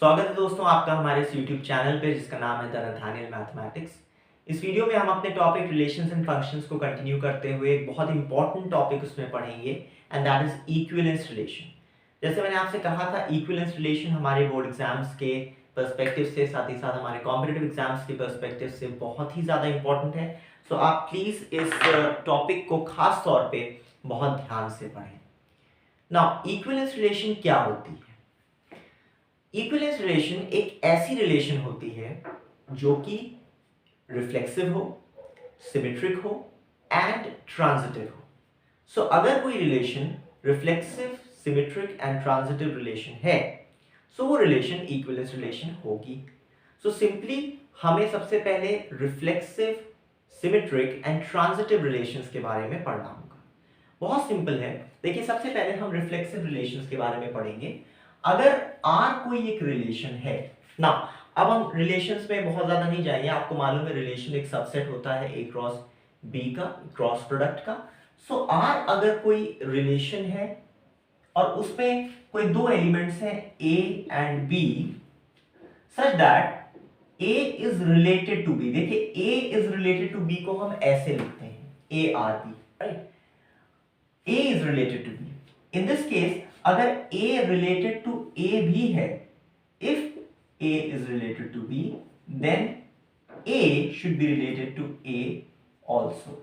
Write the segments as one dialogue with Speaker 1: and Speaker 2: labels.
Speaker 1: स्वागत है दोस्तों आपका हमारे इस YouTube चैनल पे जिसका नाम है द नथानियल मैथमेटिक्स। इस वीडियो में हम अपने टॉपिक रिलेशंस एंड फंक्शंस को कंटिन्यू करते हुए एक बहुत इंपॉर्टेंट टॉपिक उसमें पढ़ेंगे and that is equivalence relation. जैसे मैंने आपसे कहा था इक्विवेलेंस रिलेशन हमारे बोर्ड एग्जाम्स के पर्सपेक्टिव से साथ ही साथ हमारे कॉम्पिटिटिव एग्जाम्स के पर्सपेक्टिव से बहुत ही ज़्यादा इंपॉर्टेंट है। सो आप प्लीज़ इस टॉपिक को खास तौर पे बहुत ध्यान से पढ़ें। नाउ इक्विवेलेंस रिलेशन क्या होती है? इक्विवेलेंस रिलेशन एक ऐसी रिलेशन होती है जो कि रिफ्लेक्सिव हो, सिमेट्रिक हो एंड ट्रांजिटिव हो। सो अगर कोई relation reflexive, symmetric and transitive relation है सो वो रिलेशन इक्विवेलेंस रिलेशन होगी। सो सिंपली हमें सबसे पहले reflexive, symmetric and transitive relations के बारे में पढ़ना होगा। बहुत सिंपल है। देखिए सबसे पहले हम रिफ्लेक्सिव रिलेशंस के बारे में पढ़ेंगे। अगर R कोई एक रिलेशन है ना, अब हम रिलेशंस में बहुत ज्यादा नहीं जाएंगे, आपको मालूम है रिलेशन एक सबसेट होता है A क्रॉस B का, क्रॉस प्रोडक्ट का। सो R अगर कोई रिलेशन है और उसमें कोई दो एलिमेंट्स हैं A and B such that A is related to B। देखिए A is related to B को हम ऐसे लिखते हैं ARB, right? A is related to B. In this case, अगर A related to A भी है, if A is related to B, then A should be related to A also.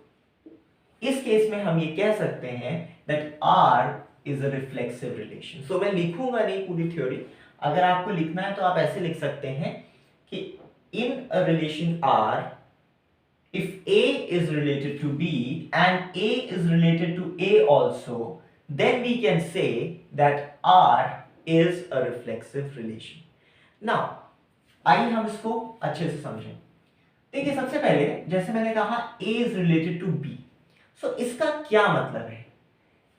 Speaker 1: इस case में हम ये कह सकते हैं that R is a reflexive relation. So मैं लिखूंगा नहीं पूरी थ्योरी, अगर आपको लिखना है तो आप ऐसे लिख सकते हैं कि in a relation R, if A is related to B and A is related to A also, then we can say that R is a reflexive relation. Now, आइए हम इसको अच्छे से समझें। देखिए सबसे पहले जैसे मैंने कहा A is related to B, so इसका क्या मतलब है?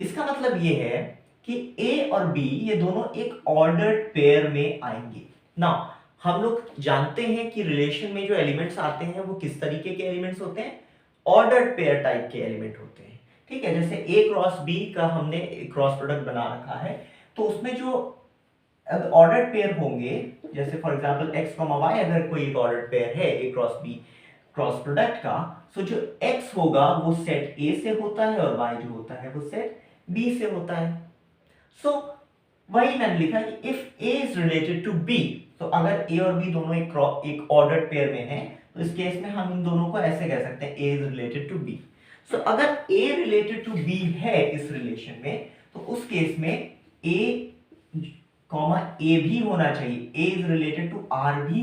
Speaker 1: इसका मतलब ये है कि A और B ये दोनों एक ऑर्डर्ड पेयर में आएंगे। नाउ हम लोग जानते हैं कि रिलेशन में जो एलिमेंट्स आते हैं वो किस तरीके के एलिमेंट्स होते हैं? ऑर्डर्ड पेयर टाइप के एलिमेंट होते हैं। ठीक है, जैसे A क्रॉस B का हमने क्रॉस प्रोडक्ट बना रखा है, तो उसमें जो ऑर्डर्ड पेयर होंगे, जैसे फॉर एग्जांपल x, y अगर कोई एक ऑर्डर्ड पेयर है A cross B cross product का, सो जो x होगा वो सेट A से होता है और y जो होता है वो सेट B से होता है। सो वही मैंने लिखा कि if A is related to B, तो अगर A और B दोनों एक ऑर्डर्ड पेयर में हैं, तो इस केस में हम इन दोनों को ऐसे कह सकते हैं A is related to B। So अगर A रिलेटेड टू B है इस रिलेशन में, तो उस केस में A भी होना चाहिए, A is related to R भी,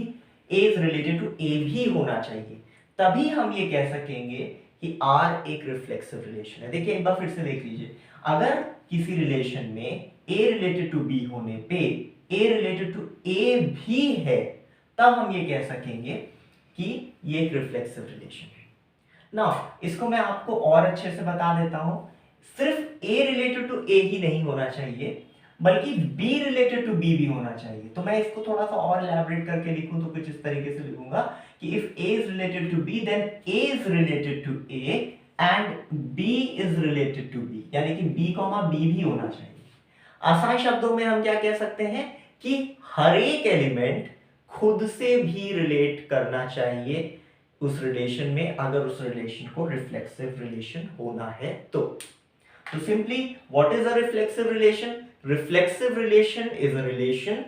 Speaker 1: A is related to A भी होना चाहिए, तभी हम ये कह सकेंगे कि R एक रिफ्लेक्सिव रिलेशन है। देखिए एक बार फिर से देख लीजिए, अगर किसी रिलेशन में A रिलेटेड टू B होने पे A रिलेटेड टू A भी है, तब हम ये कह सकेंगे कि ये एक रिफ्लेक्सिव रिलेशन है। नाउ इसको मैं आपको और अच्छे से बता देता हूं, सिर्फ A रिलेटेड टू A ही नहीं होना चाहिए, बल्कि B रिलेटेड टू B भी होना चाहिए। तो मैं इसको थोड़ा सा और एलैबोरेट करके लिखूं तो कुछ इस तरीके से लिखूंगा कि if A is related to B then A is related to A and B is related to B, यानी कि B, B भी होना चाहिए। आसान शब्दों में हम क्या कह सकते हैं कि हर एक एलिमेंट खुद से भी रिलेट करना चाहिए उस रिलेशन में, अगर उस रिलेशन को रिफ्लेक्सिव रिलेशन होना है तो। So simply, what is a reflexive relation? Reflexive relation is a relation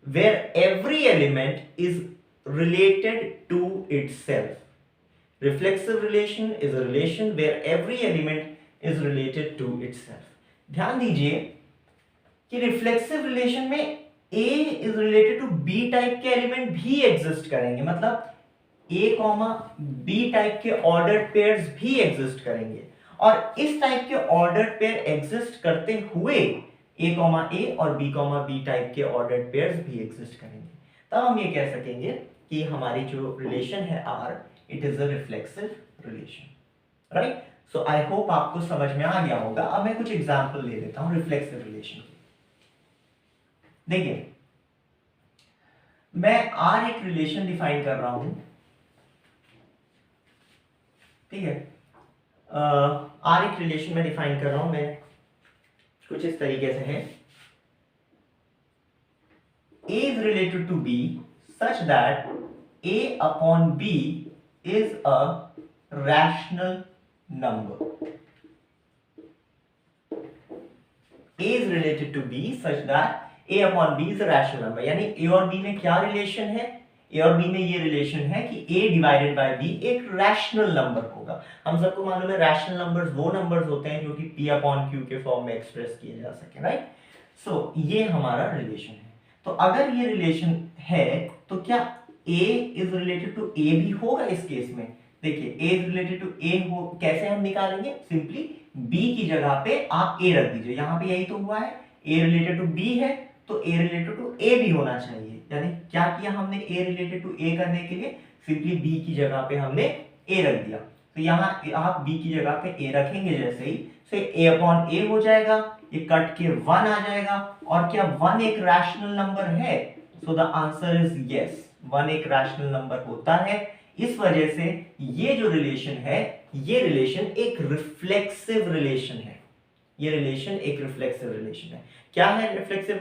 Speaker 1: where every element is related to itself. Reflexive relation is a relation where every element is related to itself. ध्यान दीजिए कि reflexive relation में A is related to B type के element भी exist करेंगे, मतलब A, B type के ordered pairs भी एग्जिस्ट करेंगे, और इस टाइप के ऑर्डर्ड पेयर एग्जिस्ट करते हुए A, और B, टाइप के ऑर्डर्ड पेयर्स भी एग्जिस्ट करेंगे, तब हम ये कह सकेंगे कि हमारी जो रिलेशन है R, it is a reflexive relation, right? So I hope आपको समझ में आ गया होगा। अब मैं कुछ एग्जांपल ले लेता हूं रिफ्लेक्सिव रिलेशन के। देखिए मैं R एक रिलेशन डिफाइन कर रहा हूं, ठीक है? R एक रिलेशन में डिफाइन कर रहा हूं मैं, कुछ इस तरीके से है A is related to B such that A upon B is a rational number. A is related to B such that A upon B is a rational number. यानी A और B में क्या रिलेशन है? A और B में ये relation है कि A डिवाइडेड बाय B एक रैशनल नंबर होगा। हम सबको मालूम है रैशनल नंबर्स वो नंबर्स होते हैं जो कि P अपॉन Q के फॉर्म में एक्सप्रेस किए जा सके, राइट? सो ये हमारा रिलेशन है। तो अगर ये रिलेशन है तो क्या A is related to A भी होगा इस केस में? देखिए A is related to A हो, कैसे हम निकालेंगे? सिंपली B की जगह पे आप A रख दीजिए। यहाँ पे यही तो हुआ है, A रिलेटेड टू B है तो A रिलेटेड टू A भी होना चाहिए। यानी क्या किया हमने A रिलेटेड टू A करने के लिए? सिंपली B की जगह पे हमने A रख दिया। तो यहाँ आप B की जगह पे A रखेंगे जैसे ही, तो A अपॉन A हो जाएगा, ये कट के 1 आ जाएगा। और क्या 1 एक रैशनल नंबर है? So the answer is yes, 1 एक रैशनल नंबर होता है। इस वजह से ये जो रिलेशन है, ये रिलेशन एक रिफ्लेक्सिव रिलेशन है। ये रिलेशन एक रिफ्लेक्सिव रिलेशन है। क्या है रिफ्लेक्सिव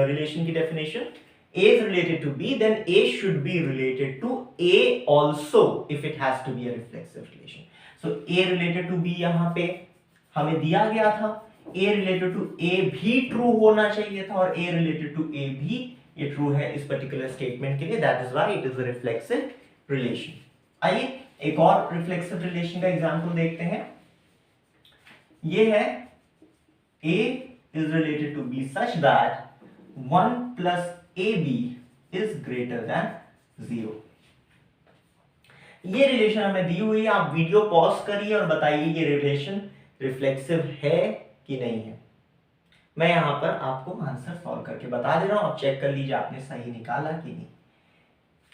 Speaker 1: रिलेशन की definition? A is related to B, then A should be related to A also if it has to be a reflexive relation. So A related to B यहाँ पे हमें दिया गया था, A related to A भी true होना चाहिए था और A related to A भी ये ट्रू है इस पर्टिकुलर स्टेटमेंट के लिए। That is why it is a reflexive relation. आइए एक और रिफ्लेक्सिव रिलेशन का एग्जांपल देखते हैं। ये है A is related to B such that 1 plus AB is greater than 0। ये रिलेशन हमें दी हुई है, आप वीडियो पॉज करिए और बताइए ये रिलेशन रिफ्लेक्सिव है कि नहीं है। मैं यहां पर आपको आंसर सॉल्व करके बता दे रहा हूं, आप चेक कर लीजिए आपने सही निकाला कि नहीं।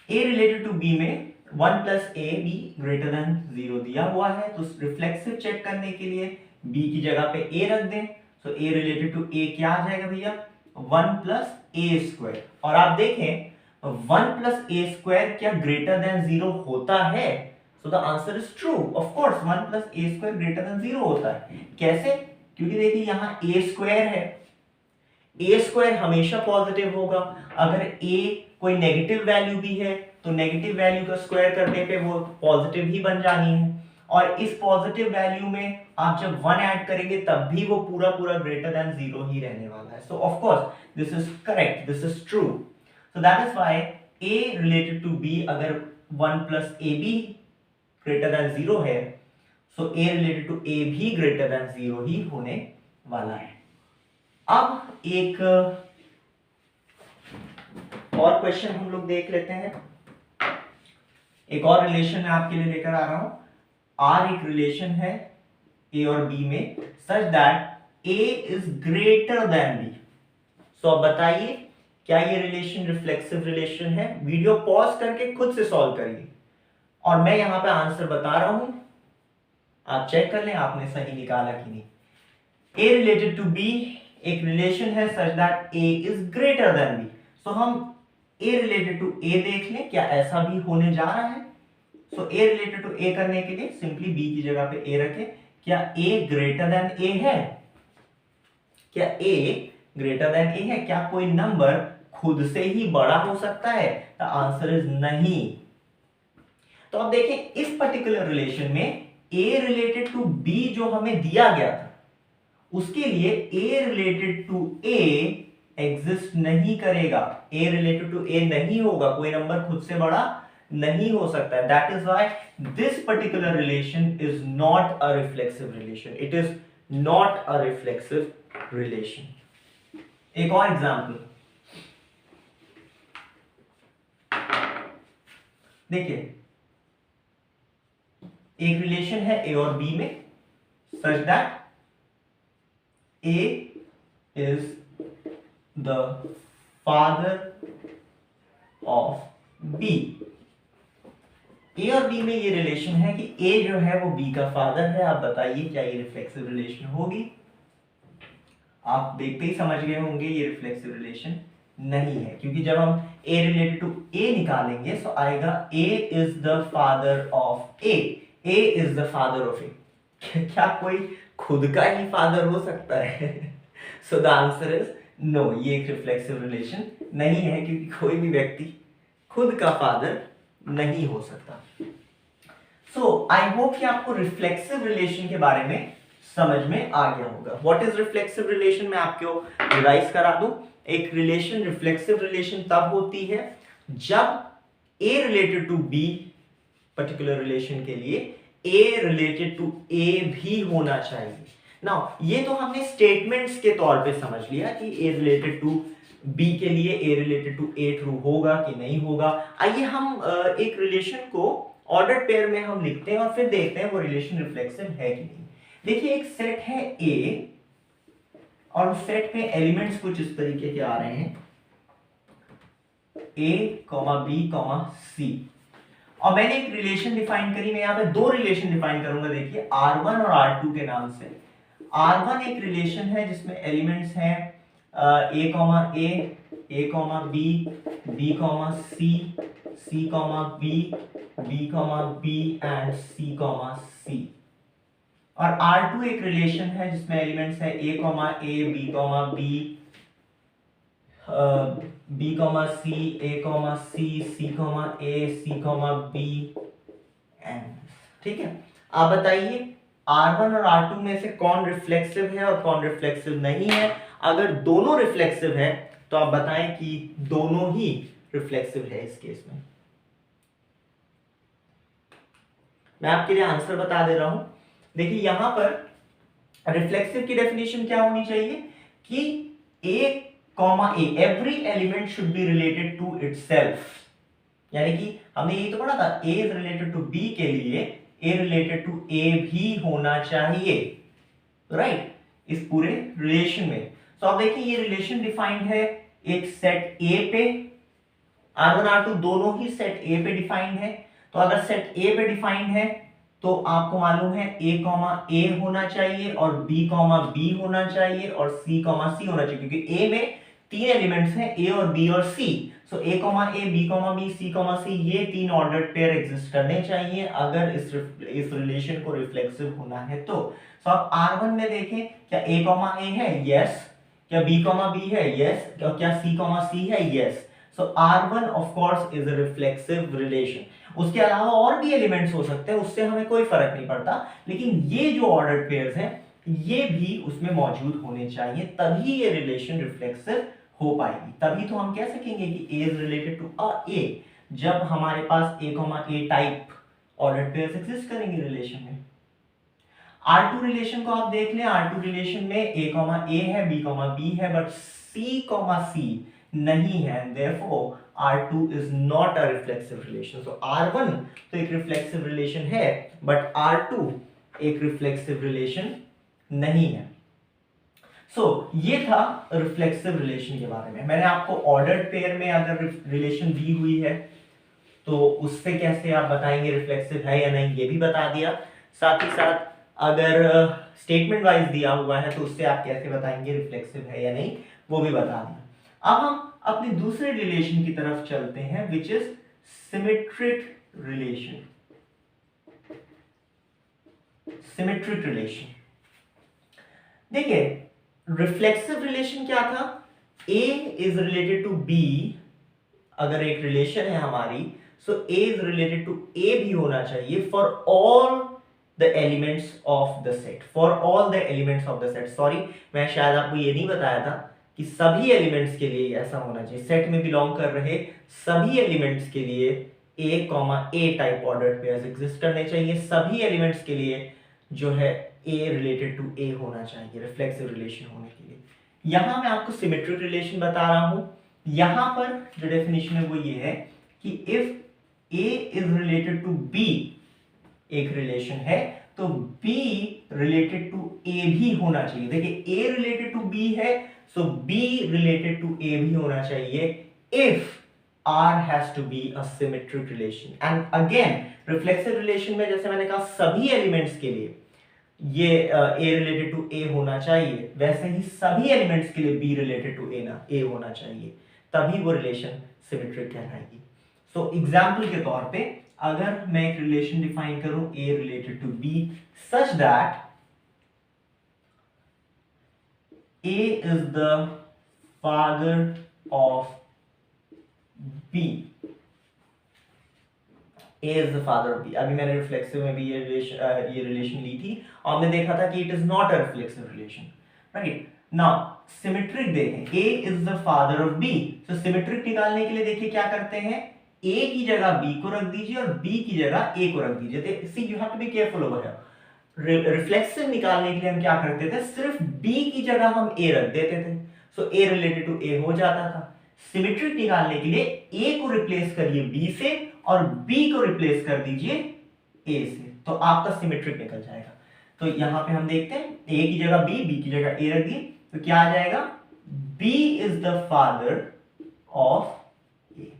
Speaker 1: A रिलेटेड टू B में 1 plus A B greater than 0 दिया हुआ है, तो रिफ्लेक्सिव चेक करने के लिए B की जगह पे A रख दें। सो A रिलेटेड टू A क्या आ जाएगा भैया? 1 प्लस ए स्क्वायर। और आप देखें 1 प्लस ए स्क्वायर क्या ग्रेटर देन 0 होता है? So the answer is true, of course 1 plus A square greater than 0 होता है। कैसे? क्योंकि देखिए यहाँ a स्क्वायर है, a स्क्वायर हमेशा पॉजिटिव होगा। अगर a कोई नेगेटिव वैल्यू भी है तो नेगेटिव वैल्यू का स्क्वायर करने पे वो पॉजिटिव ही बन जानी है। और इस पॉजिटिव वैल्यू में आप जब 1 ऐड करेंगे तब भी वो पूरा पूरा ग्रेटर देन 0 ही रहने वाला है। So of course this is correct, this is true. So that is why a related to b अगर 1 plus A B greater than 0 है, so A related to A भी ग्रेटर देन 0 ही होने वाला है। अब एक और क्वेश्चन हम लोग देख लेते हैं। एक और रिलेशन मैं आपके लिए लेकर आ रहा हूं। R एक रिलेशन है A और B में सच that A is greater then B। सो अब बताइए क्या ये रिलेशन रिफ्लेक्सिव रिलेशन है? वीडियो पॉज करके खुद से सॉल्व करिए और मैं यहां पे आंसर बता रहा हूं, आप चेक कर लें आपने सही निकाला कि नहीं। A रिलेटेड टू B एक रिलेशन है such that A is greater then B। सो हम A रिलेटेड टू A देख लें, क्या ऐसा भी होने जा रहा है? So A related to A करने के लिए सिंपली B की जगह पे A रखें। क्या A ग्रेटर देन A है? क्या A ग्रेटर देन A है? क्या कोई नंबर खुद से ही बड़ा हो सकता है? द आंसर इज नहीं। तो अब देखें इस पर्टिकुलर रिलेशन में A रिलेटेड टू B जो हमें दिया गया था उसके लिए A related to A exist नहीं करेगा। A रिलेटेड टू A नहीं होगा, कोई नंबर खुद से बड़ा नहीं हो सकता है। That is why this particular relation is not a reflexive relation. It is not a reflexive relation. एक और एग्जांपल देखिए, एक रिलेशन है A और B में such that A is the father of B। A और B में ये रिलेशन है कि A जो है वो B का फादर है। आप बताइए क्या ये रिफ्लेक्सिव रिलेशन होगी? आप देखते ही समझ गए होंगे ये रिफ्लेक्सिव रिलेशन नहीं है, क्योंकि जब हम A रिलेटेड टू A निकालेंगे तो आएगा A is the father of A। A is the father of A। क्या कोई खुद का ही फादर हो सकता है? So the answer is no, ये एक रिफ्लेक्सिव रिलेशन नहीं है, क्योंकि कोई भी व्यक्ति खुद का फादर नहीं हो सकता। सो आई होप कि आपको रिफ्लेक्सिव रिलेशन के बारे में समझ में आ गया होगा। व्हाट इज रिफ्लेक्सिव रिलेशन, मैं आपको रिवाइज करा दूं। एक रिलेशन, रिफ्लेक्सिव रिलेशन तब होती है जब A related to B, particular relation के लिए A रिलेटेड टू A भी होना चाहिए। नाउ ये तो हमने स्टेटमेंट्स के तौर पे समझ लिया कि A रिलेटेड टू B के लिए A related to A true होगा कि नहीं होगा। आइए हम एक रिलेशन को ऑर्डर्ड पेयर में हम लिखते हैं और फिर देखते हैं वो रिलेशन रिफ्लेक्सिव है कि नहीं। देखिए एक सेट है A और उस सेट में एलिमेंट्स कुछ इस तरीके के आ रहे हैं A, B, C, और मैंने एक रिलेशन डिफाइन करी। मैं यहाँ पे दो रिलेशन डिफाइन करूंगा, देखिए R1 और R2 के नाम से। R1 एक रिलेशन है जिसमें एलिमेंट्स हैं A, B, B, C, B and C। और R2 एक रिलेशन है जिसमें एलिमेंट्स है A, B, C, C, B and, ठीक है। आप बताइए R1 और R2 में से कौन रिफ्लेक्सिव है और कौन रिफ्लेक्सिव नहीं है। अगर दोनों रिफ्लेक्सिव है तो आप बताएं कि दोनों ही रिफ्लेक्सिव है। इस केस में मैं आपके लिए आंसर बता दे रहा हूं। देखिए यहां पर रिफ्लेक्सिव की डेफिनेशन क्या होनी चाहिए कि A, every element should be related to itself. यानी कि हमने यही तो पढ़ा था, A is related to B के लिए A रिलेटेड टू A भी होना चाहिए, राइट, इस पूरे रिलेशन में। तो आप देखिए ये रिलेशन डिफाइंड है एक सेट A पे, R1 R2 दोनों ही सेट A पे डिफाइंड है। तो अगर सेट A पे डिफाइंड है तो आपको मालूम है A होना चाहिए और B होना चाहिए और C होना चाहिए, क्योंकि A में तीन एलिमेंट्स हैं A और B और C। So A, B, C, ये तीन ऑर्डर्ड पेयर एग्जिस्ट करने चाहिए अगर इस रिलेशन को रिफ्लेक्सिव होना है तो। सो आप R1 में देखें, क्या A है? यस। क्या B है? यस। क्या C है? Yes. So R1 of course is a reflexive relation. उसके अलावा और भी एलिमेंट्स हो सकते हैं, उससे हमें कोई फर्क नहीं पड़ता, लेकिन ये जो ऑर्डर्ड पेयर्स हैं ये भी उसमें मौजूद होने चाहिए, तभी ये रिलेशन रिफ्लेक्सिव हो पाएगी। तभी तो हम कह सकेंगे कि A is related to A, जब हमारे पास A type ordered pairs exist करेंगे रिलेशन में। R2 रिलेशन को आप देख लें, R2 रिलेशन में A है, B है, बट C नहीं है, therefore R2 is not a reflexive relation. So R1 तो एक रिफ्लेक्सिव रिलेशन है, बट R2 एक रिफ्लेक्सिव रिलेशन नहीं है। ये था रिफ्लेक्सिव रिलेशन के बारे में। मैंने आपको ऑर्डर्ड पेयर में अगर रिलेशन दी हुई है तो उससे कैसे आप बताएंगे रिफ्लेक्सिव है या नहीं, ये भी बता दिया। साथ ही साथ अगर स्टेटमेंट वाइज दिया हुआ है तो उससे आप कैसे बताएंगे रिफ्लेक्सिव है या नहीं, वो भी बता दिया। अब हम अपनी दूसरे रिलेशन की तरफ चलते हैं, which is symmetric relation. Symmetric relation, देखिए रिफ्लेक्सिव रिलेशन क्या था? A is related to B, अगर एक रिलेशन है हमारी, so A is related to A भी होना चाहिए for all the elements of the set. For all the elements of the set, sorry मैं शायद आपको ये नहीं बताया था कि सभी एलिमेंट्स के लिए ऐसा होना चाहिए। सेट में बिलोंग कर रहे सभी एलिमेंट्स के लिए A type ordered pairs exist करने चाहिए। सभी एलिमेंट्स के लिए जो है A रिलेटेड टू A होना चाहिए रिफ्लेक्सिव रिलेशन होने के लिए। यहां मैं आपको सिमेट्रिक रिलेशन बता रहा हूं। यहां पर जो डेफिनेशन है वो ये है कि if A is related to B, एक रिलेशन है, तो B रिलेटेड टू A भी होना चाहिए। देखिए A रिलेटेड टू B है, सो B रिलेटेड टू A भी होना चाहिए if R has to be a symmetric relation. And again, reflexive relation में जैसे मैंने कहा सभी एलिमेंट्स के लिए ये A रिलेटेड टू A होना चाहिए, वैसे ही सभी एलिमेंट्स के लिए B रिलेटेड टू A होना चाहिए, तभी वो रिलेशन सिमेट्रिक कहलाएगी। सो एग्जाम्पल के तौर पे अगर मैं एक रिलेशन डिफाइन करूं A related to B such that A is the father of B, A is the father of B. अभी मैंने रिफ्लेक्सिव में भी ये रिलेशन ली थी और हमने देखा था कि it is not a reflexive relation, right. Now symmetric देखें, A is the father of B. तो सिमेट्रिक निकालने के लिए देखिए क्या करते हैं, ए की जगह बी को रख दीजिए और बी की जगह ए को रख दीजिए। See you have to be careful over here. Reflexive निकालने के लिए हम क्या करते थे, सिर्फ बी की जगह हम ए रख देते थे, सो ए रिलेटेड टू ए हो जाता था। सिमेट्रिक निकालने के लिए ए को रिप्लेस करिए बी से और बी को रिप्लेस कर दीजिए ए से, तो आपका सिमेट्रिक निकल जाएगा। तो यहां पे हम देखते हैं ए की जगह बी, बी की जगह ए रख दिए, तो क्या आ जाएगा, B is the father of A.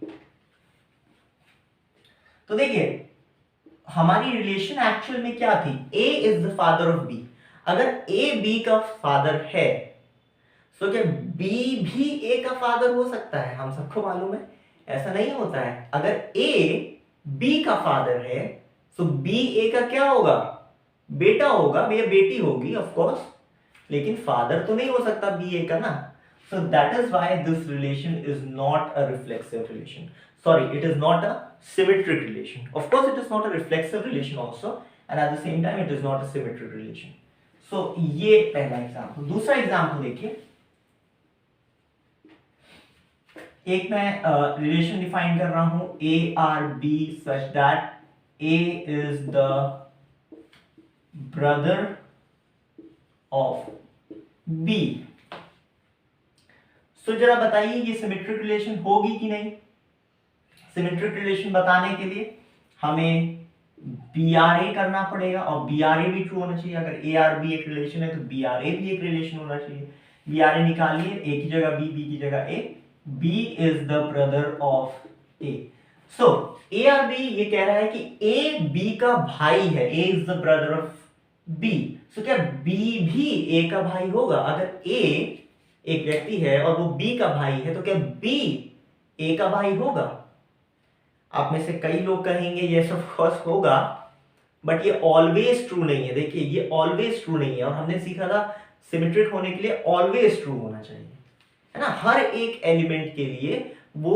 Speaker 1: तो देखिए हमारी रिलेशन एक्चुअल में क्या थी, A is the father of B. अगर ए बी का फादर है तो क्या बी भी ए का फादर हो सकता है, हम सबको मालूम है ऐसा नहीं होता है। अगर ए बी का फादर है तो बी ए का क्या होगा, बेटा होगा या बेटी होगी ऑफ कोर्स, लेकिन फादर तो नहीं हो सकता बी ए का ना। So that is why this relation is not a reflexive relation, sorry it is not a symmetric relation. Of course it is not a reflexive relation also and at the same time it is not a symmetric relation. So ये पहला example. दूसरा example देखिए, एक मैं relation define कर रहा हूं, A R B such that A is the brother of B. So जरा बताइए ये सिमेट्रिक रिलेशन होगी कि नहीं। सिमेट्रिक रिलेशन बताने के लिए हमें बी आर ए करना पड़ेगा और बी आर ए भी ट्रू होना चाहिए। अगर ए आर बी एक रिलेशन है तो बी आर ए भी एक रिलेशन होना चाहिए। बी आर ए निकालिए, ए की जगह बी, बी की जगह ए, B is the brother of A. So ARB ये कह रहा है कि A B का भाई है, A is the brother of B. So क्या B भी A का भाई होगा? अगर A एक व्यक्ति है और वो B का भाई है तो क्या B A का भाई होगा? आप में से कई लोग कहेंगे yes of course होगा, बट ये ऑलवेज ट्रू नहीं है। देखिए ये ऑलवेज ट्रू नहीं है और हमने सीखा था सिमेट्रिक होने के लिए ऑलवेज ट्रू होना चाहिए, है ना, हर एक एलिमेंट के लिए वो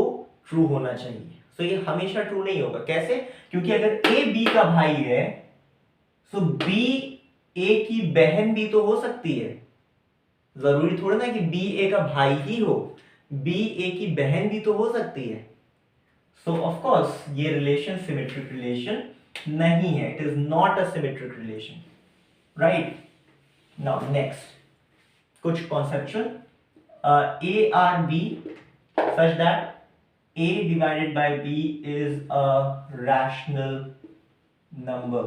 Speaker 1: ट्रू होना चाहिए। सो ये हमेशा ट्रू नहीं होगा। कैसे? क्योंकि अगर ए बी का भाई है तो बी ए की बहन भी तो हो सकती है। जरूरी थोड़ा ना कि बी ए का भाई ही हो, बी ए की बहन भी तो हो सकती है। सो ऑफ कोर्स ये रिलेशन सिमेट्रिक रिलेशन नहीं है, it is not a symmetric relation, right. Now next कुछ conceptual, A R B such that A divided by B is a rational number।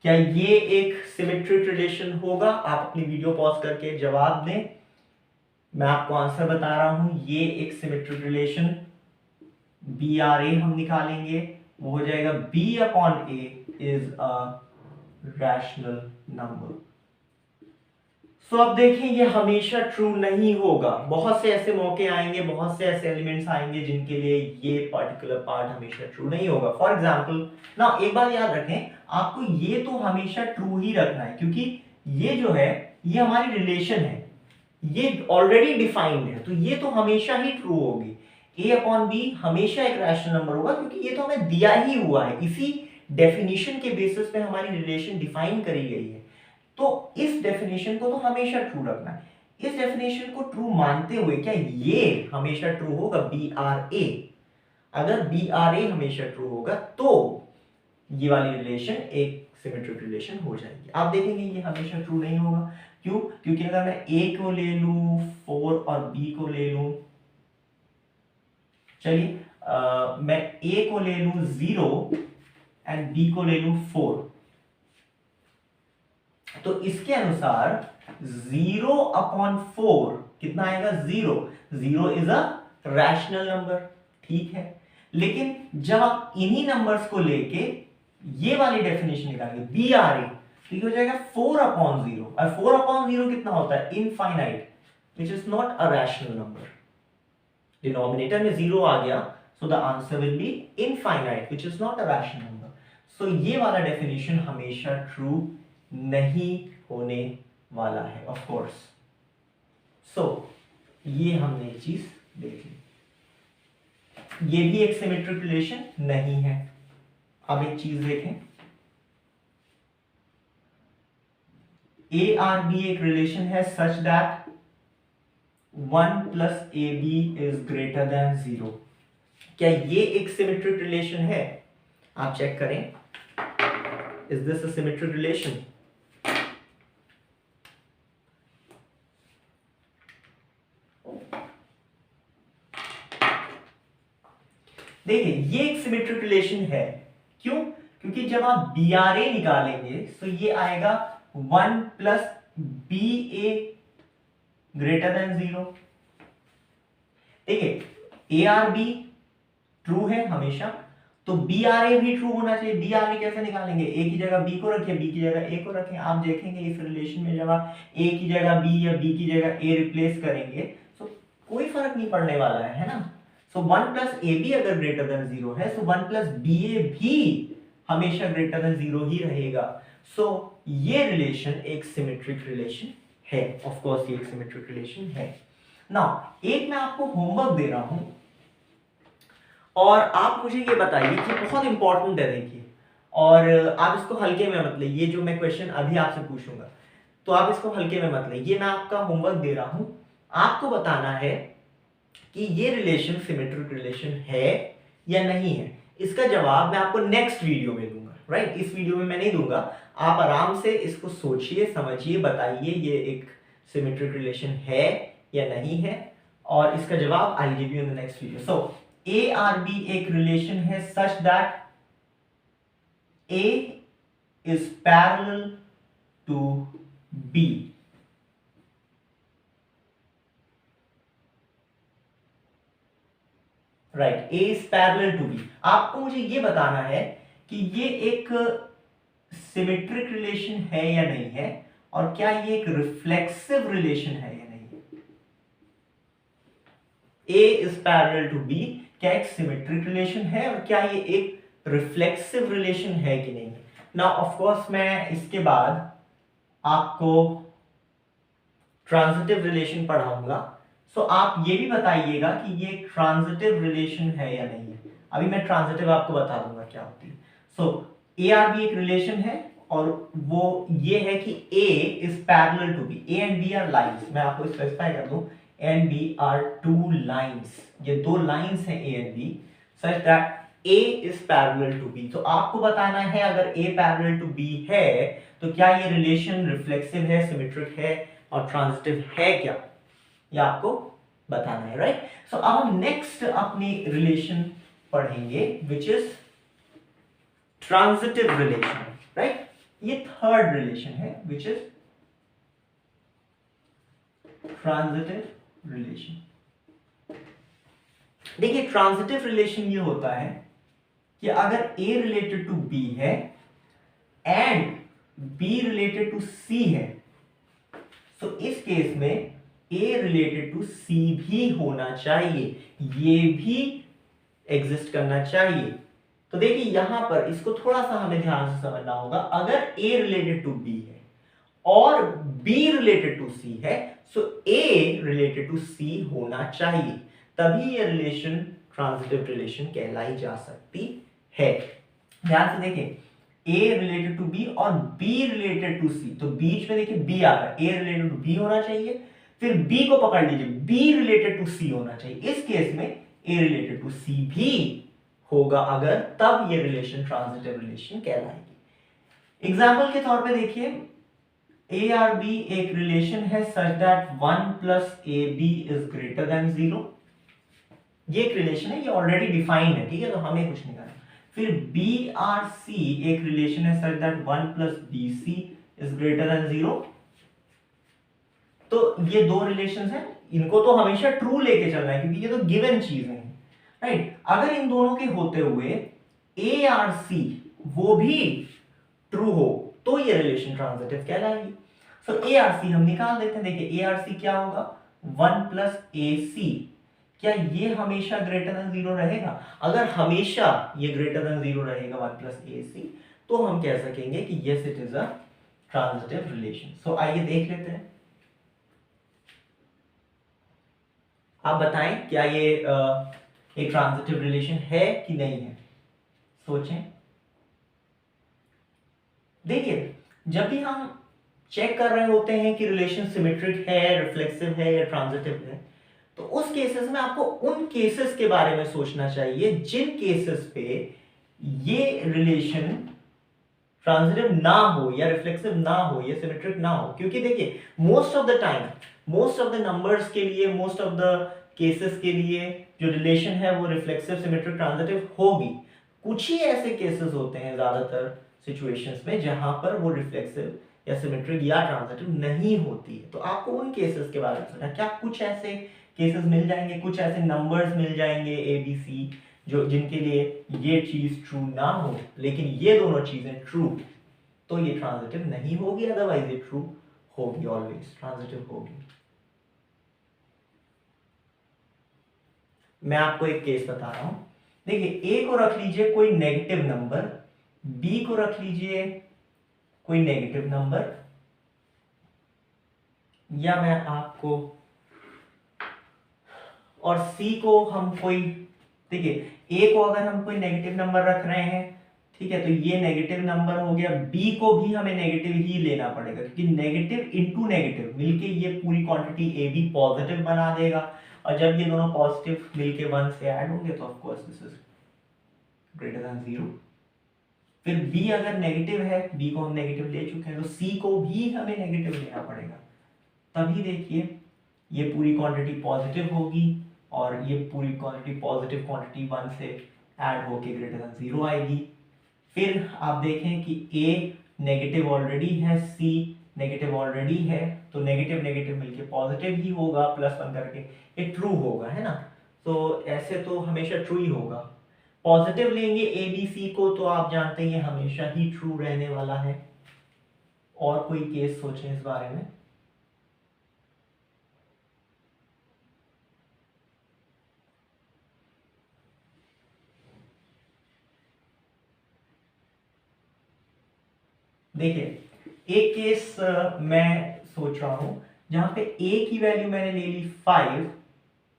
Speaker 1: क्या ये एक सिमेट्रिक रिलेशन होगा? आप अपनी वीडियो पॉज करके जवाब दें, मैं आपको आंसर बता रहा हूं। ये एक symmetric relation B R A हम निकालेंगे, वो हो जाएगा B upon A is a rational number. तो अब देखें ये हमेशा ट्रू नहीं होगा। बहुत से ऐसे मौके आएंगे, बहुत से ऐसे एलिमेंट्स आएंगे जिनके लिए ये पर्टिकुलर पार्ट हमेशा ट्रू नहीं होगा। फॉर एग्जांपल ना, एक बात याद रखें, आपको ये तो हमेशा ट्रू ही रखना है क्योंकि ये जो है ये हमारी रिलेशन है, ये ऑलरेडी डिफाइंड है, तो ये तो हमेशा ही ट्रू होगी। ए अपॉन बी हमेशा एक रैशनल नंबर होगा क्योंकि ये तो हमें दिया ही हुआ है, इसी डेफिनेशन के बेसिस पे हमारी रिलेशन डिफाइन करी गई है। तो इस डेफिनेशन को तो हमेशा ट्रू रखना है। इस डेफिनेशन को ट्रू मानते हुए क्या ये हमेशा ट्रू होगा बी आर ए? अगर बी आर ए हमेशा ट्रू होगा तो ये वाली रिलेशन एक सिमेट्रिक रिलेशन हो जाएगी। आप देखेंगे ये हमेशा ट्रू नहीं होगा। क्यों? क्योंकि अगर मैं ए को ले लूं 4 और बी को ले लूं, चलिए मैं ए को ले लूं 0 एंड बी को ले लूं 4, तो इसके अनुसार 0 अपॉन 4 कितना आएगा? 0। 0 इज अ रैशनल नंबर, ठीक है। लेकिन जब आप इन्हीं नंबर्स को लेके ये वाली डेफिनेशन निकालेंगे बी आर ए, तो ये हो जाएगा 4 अपॉन 0, और 4 अपॉन 0 कितना होता है? Infinite, which is not a rational number. Denominator में 0 आ गया, so the answer will be infinite, which is not a rational number. So ये वाला डेफिनेशन हमेशा ट्रू नहीं होने वाला है, ऑफ कोर्स। सो ये हमने एक चीज देख ली, ये भी एक सिमेट्रिक रिलेशन नहीं है। अब एक चीज देखें, ए आर बी एक रिलेशन है such that 1 plus A B is greater than 0। क्या ये एक सिमेट्रिक रिलेशन है? आप चेक करें, is this a symmetric relation? देखिए ये एक सिमेट्रिक रिलेशन है। क्यों? क्योंकि जब आप बी आर ए निकालेंगे तो ये आएगा 1 प्लस बी ए ग्रेटर देन 0। देखिए ए आर बी ट्रू है हमेशा, तो बी आर ए भी ट्रू होना चाहिए। बी आर ए कैसे निकालेंगे? ए की जगह बी को रखें, बी की जगह ए को रखें। आप देखेंगे इस रिलेशन में जब आप ए की जगह बी या बी की जगह ए रिप्लेस करेंगे तो कोई फर्क नहीं पड़ने वाला है ना। सो 1 प्लस ए बी अगर ग्रेटर देन 0 है, सो 1 प्लस बी ए भी हमेशा ग्रेटर देन 0 ही रहेगा। सो ये रिलेशन एक सिमेट्रिक रिलेशन है। ऑफ कोर्स ये एक सिमेट्रिक रिलेशन है। नाउ एक मैं आपको होमवर्क दे रहा हूं और आप मुझे ये बताइए कि बहुत इंपॉर्टेंट है, देखिए, और आप इसको हल्के में मत लीजिए। ये जो मैं क्वेश्चन अभी आपसे पूछूंगा तो आप इसको हल्के में मत लीजिए। ये मैं आपका होमवर्क दे रहा हूं, आपको बताना है कि ये रिलेशन सिमेट्रिक रिलेशन है या नहीं है। इसका जवाब मैं आपको नेक्स्ट वीडियो में दूंगा, राइट? इस वीडियो में मैं नहीं दूंगा। आप आराम से इसको सोचिए, समझिए, बताइए ये एक सिमेट्रिक रिलेशन है या नहीं है, और इसका जवाब I give you in the next video. So A R B एक रिलेशन है such that A is parallel to B. Right, A is parallel to B. आपको मुझे ये बताना है कि ये एक सिमेट्रिक रिलेशन है या नहीं है, और क्या ये एक रिफ्लेक्सिव रिलेशन है या नहीं है। ए इज पैरेलल टू बी क्या एक सिमेट्रिक रिलेशन है, और क्या ये एक रिफ्लेक्सिव रिलेशन है कि नहीं है। नाउ ऑफ कोर्स मैं इसके बाद आपको ट्रांजिटिव रिलेशन पढ़ाऊंगा, सो आप ये भी बताइएगा कि ये ट्रांजिटिव रिलेशन है या नहीं है। अभी मैं ट्रांजिटिव आपको बता दूंगा क्या होती है। सो ए आर बी एक रिलेशन है, और वो ये है कि A is parallel to B. A and B are lines, मैं आपको स्पेसिफाई कर दूं, and B are two lines, ये दो लाइंस हैं A and B, such that A is parallel to B. तो आपको बताना है अगर ए पैरेलल टू बी है तो क्या ये रिलेशन रिफ्लेक्सिव है, सिमेट्रिक है और ट्रांजिटिव है क्या, ये आपको बताना है, राइट? सो अब हम नेक्स्ट अपनी रिलेशन पढ़ेंगे which is transitive relation, right? ये थर्ड रिलेशन है विच इज ट्रांजिटिव रिलेशन। देखिए ट्रांजिटिव रिलेशन ये होता है कि अगर A रिलेटेड टू B है and B related to C है, तो इस केस में A रिलेटेड टू C भी होना चाहिए, ये भी एग्जिस्ट करना चाहिए। तो देखिए यहां पर इसको थोड़ा सा हमें ध्यान से समझना होगा। अगर A रिलेटेड टू B है और B रिलेटेड टू C है, so A related to C होना चाहिए, तभी ये रिलेशन ट्रांजिटिव रिलेशन कहलाई जा सकती है। ध्यान से देखें, A रिलेटेड टू B और B रिलेटेड टू C, तो बीच में देखिए B आ रहा है, A रिलेटेड टू B होना चाहिए, फिर B को पकड़ लीजिए, B रिलेटेड टू C होना चाहिए। इस केस में A रिलेटेड टू C भी होगा अगर, तब ये रिलेशन ट्रांजिटिव रिलेशन कहलाएगी। एग्जाम्पल के तौर पे देखिए, ए आर बी एक रिलेशन है such that 1 plus A B is greater than 0। ये एक रिलेशन है, ये ऑलरेडी डिफाइंड है, ठीक है, तो हमें कुछ नहीं करना। फिर बी आर सी एक रिलेशन है such that 1 plus B C is greater than 0। तो ये दो रिलेशंस हैं, इनको तो हमेशा ट्रू लेके चलना है क्योंकि ये तो गिवन चीजें हैं, राइट? अगर इन दोनों के होते हुए ए आर सी वो भी ट्रू हो तो ये रिलेशन ट्रांजिटिव कहलाएगी। सो ए आर सी हम निकाल देते हैं। देखिए ए आर सी क्या होगा, 1 प्लस ए सी, क्या ये हमेशा ग्रेटर देन 0 रहेगा? अगर हमेशा ये ग्रेटर देन 0 रहेगा 1 प्लस ए सी, तो हम कह सकेंगे कि yes it is a transitive relation. So आइए देख लेते हैं। आप बताएं क्या ये एक ट्रांजिटिव रिलेशन है कि नहीं है, सोचें। देखिए, जब भी हम चेक कर रहे होते हैं कि रिलेशन सिमेट्रिक है, रिफ्लेक्सिव है या ट्रांजिटिव है, तो उस केसेस में आपको उन केसेस के बारे में सोचना चाहिए जिन केसेस पे ये रिलेशन ट्रांजिटिव ना हो या रिफ्लेक्सिव ना हो या सिमेट्रिक ना हो। क्योंकि देखिए, most of the time, most of the numbers के लिए, मोस्ट ऑफ द केसेस के लिए जो रिलेशन है वो रिफ्लेक्सिव, सिमेट्रिक, ट्रांजिटिव होगी। कुछ ही ऐसे केसेस होते हैं ज्यादातर सिचुएशंस में जहां पर वो रिफ्लेक्सिव या सिमेट्रिक या ट्रांजिटिव नहीं होती है। तो आपको उन केसेस के बारे में सोचना, क्या कुछ ऐसे केसेस मिल जाएंगे, कुछ ऐसे नंबर्स मिल जाएंगे ए बी सी जो जिनके लिए ये चीज ट्रू ना हो लेकिन ये दोनों चीजें ट्रू, तो ये ट्रांजिटिव नहीं होगी, अदरवाइज ये ट्रू होगी, ऑलवेज ट्रांजिटिव होगी। मैं आपको एक केस बता रहा हूं। देखिए, ए को रख लीजिए कोई नेगेटिव नंबर, बी को रख लीजिए कोई नेगेटिव नंबर, या मैं आपको, और सी को हम कोई, देखिए ए को अगर हम कोई नेगेटिव नंबर रख रहे हैं, ठीक है, तो ये नेगेटिव नंबर हो गया। बी को भी हमें नेगेटिव ही लेना पड़ेगा क्योंकि नेगेटिव इनटू नेगेटिव मिलके ये पूरी क्वांटिटी ए बी पॉजिटिव बना देगा, और जब ये दोनों पॉजिटिव मिलके 1 से ऐड होंगे तो of course this is greater than 0। फिर बी अगर नेगेटिव है, बी को हम नेगेटिव ले चुके हैं, तो सी को भी हमें नेगेटिव लेना पड़ेगा, तभी देखिए ये पूरी क्वांटिटी पॉजिटिव होगी और ये पूरी क्वांटिटी पॉजिटिव क्वांटिटी 1 से ऐड होके ग्रेटर देन 0 आएगी। फिर आप देखें कि ए नेगेटिव ऑलरेडी है, सी नेगेटिव ऑलरेडी है, तो नेगेटिव नेगेटिव मिलके पॉजिटिव ही होगा, +1 करके ये ट्रू होगा, है ना। तो ऐसे तो हमेशा ट्रू ही होगा। पॉजिटिव लेंगे ए बी सी को तो आप जानते हैं हमेशा ही ट्रू रहने वाला है। और कोई केस सोचें इस बारे में। देखिए, एक केस मैं सोच रहा हूं जहां पे ए की वैल्यू मैंने ले ली 5,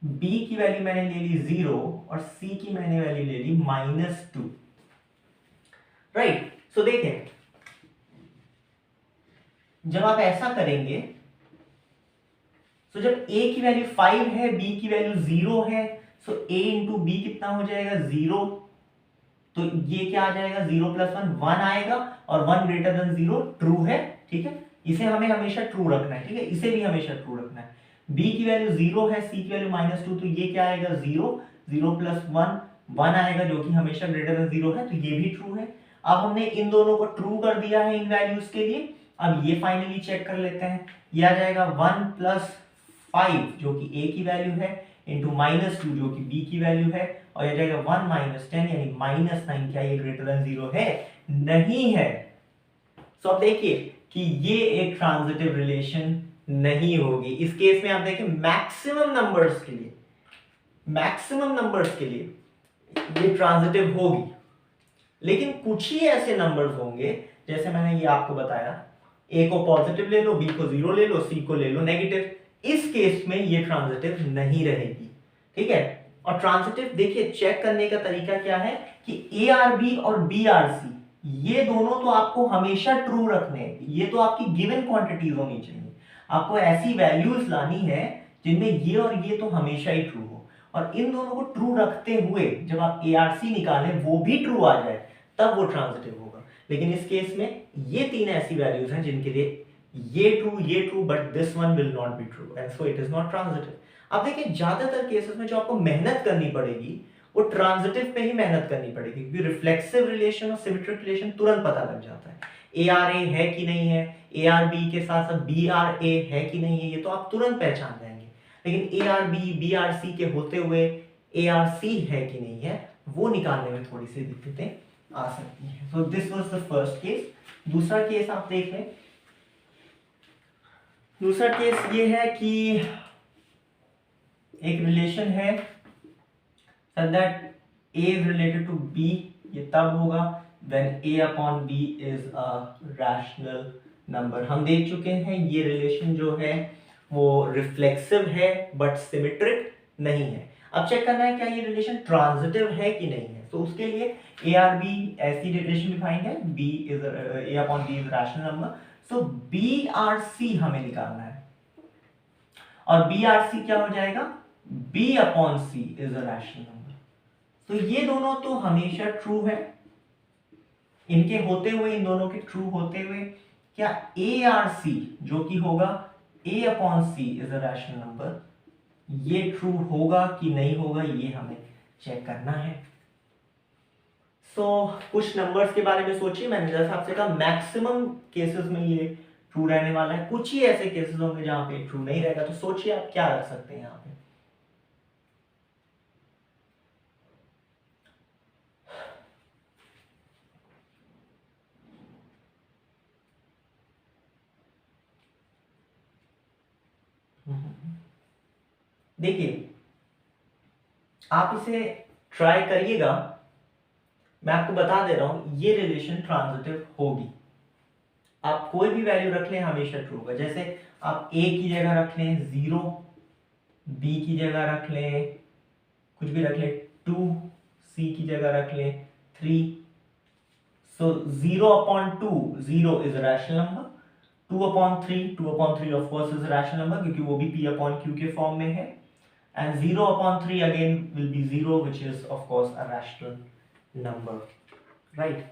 Speaker 1: बी की वैल्यू मैंने ले ली 0 और सी की मैंने वैल्यू ले ली -2। राइट, सो देखें, जब आप ऐसा करेंगे तो जब a की वैल्यू 5 है, b की वैल्यू 0 है, सो a इंटू बी कितना हो जाएगा 0, तो ये क्या आ जाएगा 0 + 1 1 आएगा, और 1 ग्रेटर देन 0 ट्रू है, ठीक है, इसे हमें हमेशा ट्रू रखना है, ठीक है, इसे भी हमेशा ट्रू रखना है। b की वैल्यू 0 है, c की वैल्यू -2, तो ये क्या आएगा 0 0 + 1 1 आएगा जो कि हमेशा ग्रेटर देन 0 है, तो ये भी ट्रू है। अब हमने इन दोनों को ट्रू कर दिया है इन वैल्यूज के लिए। अब ये फाइनली चेक कर लेते हैं, ये आ जाएगा 1 + 5 जो कि a की वैल्यू है इंटू -2 जो कि b की वैल्यू है, और ये जाएगा 1 - 10 यानी -9। क्या ये ग्रेटर देन 0 है? नहीं है। सो अब देखिए कि ये एक ट्रांजिटिव रिलेशन नहीं होगी। इस केस में आप देखें मैक्सिमम नंबर्स के लिए, मैक्सिमम नंबर्स के लिए ये ट्रांजिटिव होगी, लेकिन कुछ ही ऐसे नंबर्स होंगे जैसे मैंने ये आपको बताया, a को पॉजिटिव ले लो, b को 0 ले लो, c को ले लो नेगेटिव। इस केस में ये ट्रांजिटिव नहीं रहेगी, ठीक है। और ट्रांजिटिव देखिए चेक करने का तरीका क्या है कि ARB और BRC ये दोनों तो आपको हमेशा ट्रू रखने हैं, ये तो आपकी गिवन क्वांटिटीज होनी चाहिए। आपको ऐसी वैल्यूज लानी है जिनमें ये और ये तो हमेशा ही ट्रू हो, और इन दोनों को ट्रू रखते हुए जब आप ARC निकालें वो भी ट्रू आ जाए तब वो ट्रांजिटिव होगा। लेकिन इस केस में ये 3 ऐसी वैल्यूज हैं जिनके लिए ये true but this one will not be true and so it is not transitive. अब देखिए ज्यादातर केसेस में जो आपको मेहनत करनी पड़ेगी वो ट्रांजिटिव पे ही मेहनत करनी पड़ेगी, क्योंकि रिफ्लेक्सिव रिलेशन और सिमेट्रिक रिलेशन तुरंत पता लग जाता है। ARA है कि नहीं है, ARB के साथ साथ BRA है कि नहीं है, ये तो आप तुरंत पहचान जाएंगे। लेकिन ARB BRC के होते हुए ARC है कि नहीं है वो निकालने में थोड़ी सी दिक्कतें आ सकती है। So this was the first case. दूसरा केस आप देख लें। दूसरा केस ये है कि एक रिलेशन है so that A is related to B, ये तब होगा when A/B is a rational number। हम देख चुके हैं ये रिलेशन जो है वो रिफ्लेक्सिव है बट सिमेट्रिक, नहीं है। अब चेक करना है क्या ये रिलेशन ट्रांजिटिव है कि नहीं है। तो उसके लिए ए आर बी ऐसी रिलेशन डिफाइंड है, B is A upon B is rational number. So B R C हमें निकालना है, और बी आर सी क्या हो जाएगा, B upon C is a rational number. तो ये दोनों तो हमेशा ट्रू है, इनके होते हुए, इन दोनों के ट्रू होते हुए क्या ए आर सी जो कि होगा A upon C is a rational number, ये ट्रू होगा कि नहीं होगा, ये हमें चेक करना है। कुछ नंबर्स के बारे में सोचिए, मैंने जैसा आपसे कहा मैक्सिमम केसेस में ये ट्रू रहने वाला है, कुछ ही ऐसे केसेस होंगे जहां पे ट्रू नहीं रहेगा। तो सोचिए आप क्या रख सकते हैं यहाँ पे। देखिए आप इसे ट्राई करिएगा, मैं आपको बता दे रहा हूं ये रिलेशन ट्रांजिटिव होगी। आप कोई भी वैल्यू रख लें हमेशा ट्रू होगा। जैसे आप a की जगह रख लें 0, b की जगह रख लें कुछ भी रख लें 2, c की जगह रख लें 3। सो 0 upon 2 0 is rational number, 2 upon 3 of course is rational number क्योंकि वो भी p अपॉन q के फॉर्म में है। And 0 upon 3 again will be 0, which is of course a rational number, right?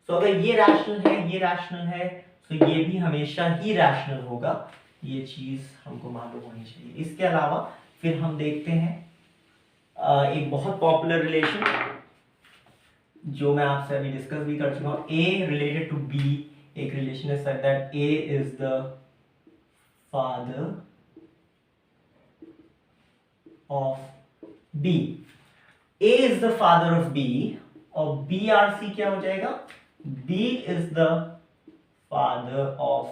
Speaker 1: So अगर ये rational है, ये rational है, तो ये भी हमेशा ही rational होगा। ये चीज हमको मालूम होनी चाहिए। इसके अलावा फिर हम देखते हैं एक बहुत पॉपुलर रिलेशन जो मैं आपसे अभी डिस्कस भी कर चुका हूँ, A related to B। एक रिलेशन है such that A is the father of B, A is the father of B, और B R C क्या हो जाएगा, B is the father of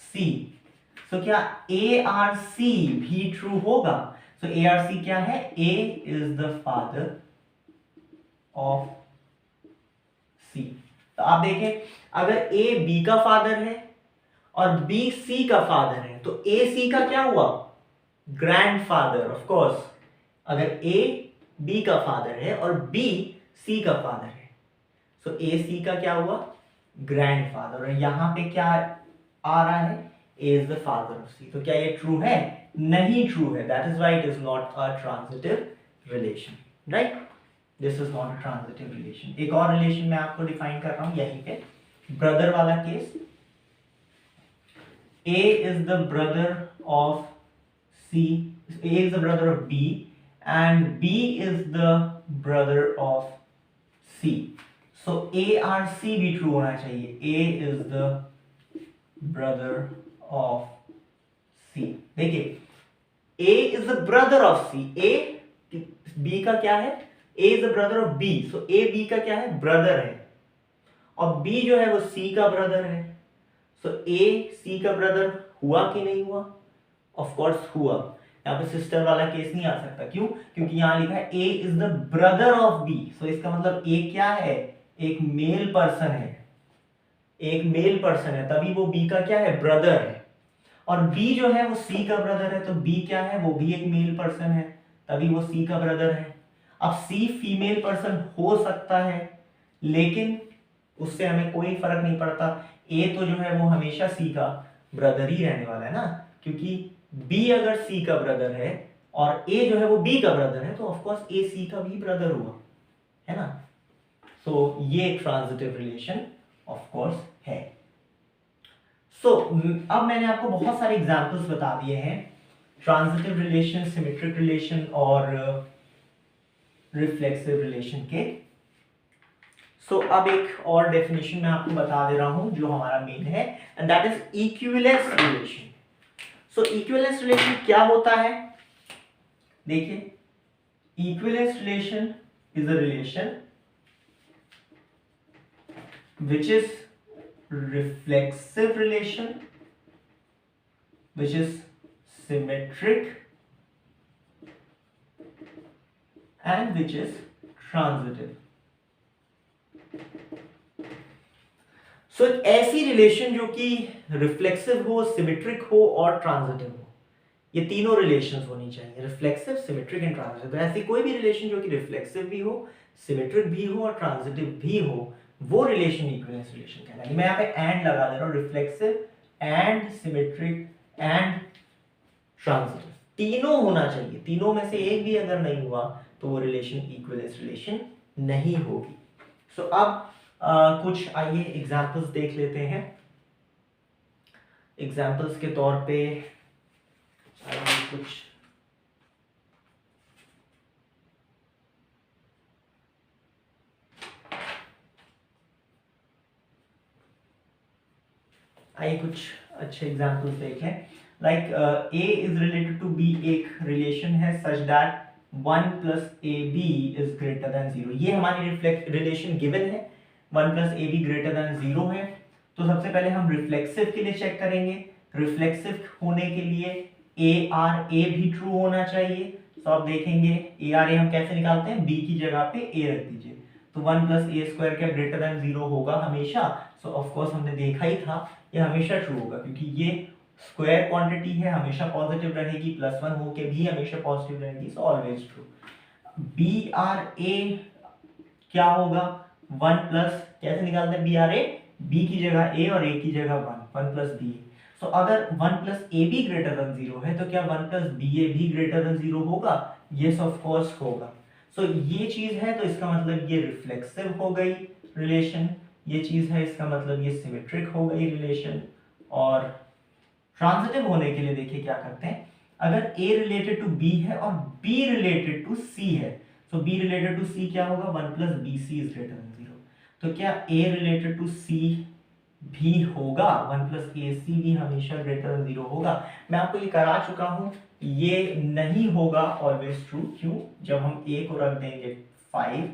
Speaker 1: C। so क्या A R C भी true होगा। so A R C क्या है, A is the father of C। तो आप देखें अगर A B का फादर है और B C का फादर है तो A C का क्या हुआ, ग्रैंडफादर। ऑफ कोर्स अगर A B का फादर है और B C का फादर है, सो A C का क्या हुआ, ग्रैंडफादर। और यहां पे क्या आ रहा है, A is the father of C। तो क्या ये ट्रू है, नहीं ट्रू है। That is why it is not a transitive relation, right. This is not a transitive relation. एक और रिलेशन मैं आपको डिफाइन कर रहा हूं यहीं पे, ब्रदर वाला case. A is the brother of C, A is the brother of B and B is the brother of C। So A R C भी true होना चाहिए। A is the brother of C। देखिए A is the brother of C, A B का क्या है, A is the brother of B, so A B का क्या है, ब्रदर है, और B जो है वो C का ब्रदर है। so A C का ब्रदर हुआ कि नहीं हुआ, ऑफ कोर्स हुआ। यहाँ पे सिस्टर वाला केस नहीं आ सकता, क्यों, क्योंकि यहाँ लिखा है A is the brother of B। सो इसका मतलब A क्या है, एक मेल पर्सन है, एक मेल पर्सन है, तभी वो B का क्या है, ब्रदर है। और B जो है वो C का ब्रदर है, तो B क्या है, वो भी एक मेल पर्सन है, तभी वो C का ब्रदर है। अब C फीमेल पर्सन हो सकता है, लेकिन उससे हमें कोई फर्क नहीं पड़ता। A तो जो है वो हमेशा C का ब्रदर ही रहने वाला है ना, क्योंकि B अगर C का ब्रदर है और A जो है वो B का ब्रदर है, तो ऑफ कोर्स A C का भी ब्रदर हुआ, है ना। सो ये एक ट्रांजिटिव रिलेशन ऑफ कोर्स है। अब मैंने आपको बहुत सारे एग्जांपल्स बता दिए हैं ट्रांजिटिव रिलेशन, सिमेट्रिक रिलेशन और रिफ्लेक्सिव रिलेशन के। अब एक और डेफिनेशन मैं आपको बता दे रहा हूं जो हमारा मेन है, and that is equivalence relation. Equivalence relation क्या होता है, देखिए equivalence relation is a relation which is reflexive relation, which is symmetric and which is transitive। एक ऐसी रिलेशन जो कि रिफ्लेक्सिव हो, सिमेट्रिक हो और ट्रांजिटिव हो, ये तीनों रिलेशंस होनी चाहिए, रिफ्लेक्सिव, सिमेट्रिक एंड ट्रांजिटिव। तो ऐसी कोई भी रिलेशन जो कि रिफ्लेक्सिव भी हो, सिमेट्रिक भी हो और ट्रांजिटिव भी हो, वो रिलेशन इक्विवेलेंस रिलेशन कहलाएगी। मैं यहाँ पे एंड लगा दे रहा हूँ, reflexive and symmetric and transitive तीनों होना चाहिए। तीनों में से एक भी अगर नहीं हुआ तो वो रिलेशन इक्विवेलेंस रिलेशन नहीं होगी। सो अब कुछ आइए एग्जांपल्स देख लेते हैं। एग्जांपल्स के तौर पे आइए कुछ अच्छे एग्जांपल्स देख लें। Like A is related to B एक रिलेशन है such that 1 plus AB is greater than 0। ये हमारी रिलेशन गिवन है, 1 प्लस AB ग्रेटर देन 0 है। तो सबसे पहले हम रिफ्लेक्सिव के लिए चेक करेंगे। रिफ्लेक्सिव होने के लिए ARA भी ट्रू होना चाहिए। तो आप देखेंगे ARA हम कैसे निकालते हैं, B की जगह पे A रख दीजिए, तो 1 प्लस A स्क्वायर क्या ग्रेटर देन 0 होगा हमेशा। सो ऑफ कोर्स हमने देखा ही था ये हमेशा ट्रू होगा, क्योंकि ये स्क्वायर क्वांटिटी है, हमेशा पॉजिटिव रहेगी, +1 होके भी हमेशा पॉजिटिव रहेगी, सो ऑलवेज ट्रू। BRA क्या होगा, 1 प्लस, कैसे निकालते हैं BRA, B की जगह A और A की जगह 1 प्लस B। सो अगर 1 प्लस AB ग्रेटर देन 0 है तो क्या 1 प्लस BA भी ग्रेटर देन 0 होगा? यस ऑफ कोर्स होगा। सो ये चीज है, तो इसका मतलब ये रिफ्लेक्सिव हो गई रिलेशन, ये चीज है इसका मतलब ये सिमेट्रिक हो गई रिलेशन। और ट्रांजिटिव होने के लिए देखिए क्या करते हैं, अगर A रिलेटेड टू B है और B रिलेटेड टू C है, तो B रिलेटेड टू C क्या होगा, 1 plus BC is greater than 0। तो क्या A रिलेटेड टू C भी होगा, 1 प्लस AC भी हमेशा ग्रेटर देन 0 होगा। मैं आपको ये करा चुका हूं, ये नहीं होगा ऑलवेज ट्रू। क्यों? जब हम A को रख देंगे 5,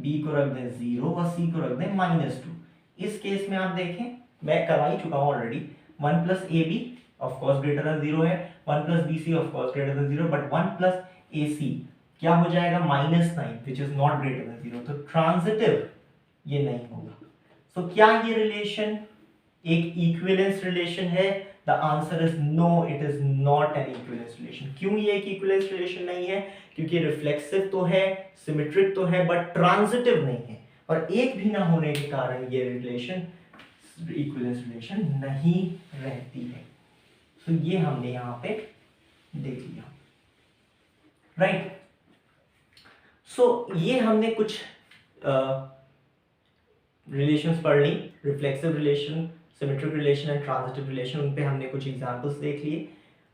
Speaker 1: B को रख दें 0 और C को रख दें -2। इस केस में आप देखें, मैं करा ही चुका हूं already, 1 plus AB of course greater than 0 है, 1 plus BC of course greater than 0, but 1 plus AC क्या हो जाएगा, -9 विच इज नॉट ग्रेटर देन 0। तो ट्रांजिटिव ये नहीं होगा। सो क्या ये रिलेशन एक इक्विवेलेंस रिलेशन है? The answer is no, it is not an equivalence relation. क्यों ये एक इक्विवेलेंस रिलेशन नहीं है? क्योंकि रिफ्लेक्सिव तो है, सिमेट्रिक तो है, बट ट्रांजिटिव नहीं है, और एक भी ना होने के कारण ये रिलेशन इक्विवेलेंस रिलेशन नहीं रहती है। तो ये हमने यहां पे देख लिया, राइट। सो ये हमने कुछ रिलेशंस पढ़ ली, reflexive relation, symmetric relation and transitive relation, उन पे हमने कुछ एग्जांपल्स देख लिए।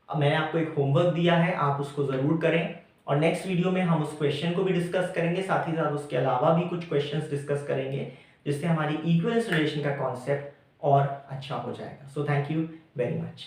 Speaker 1: अब मैंने आपको एक होमवर्क दिया है, आप उसको जरूर करें, और नेक्स्ट वीडियो में हम उस क्वेश्चन को भी डिस्कस करेंगे, साथ ही साथ उसके अलावा भी कुछ क्वेश्चंस डिस्कस करेंगे, जिससे हमारी इक्विवेलेंस रिलेशन का कॉन्सेप्ट और अच्छा हो जाएगा। So thank you very much.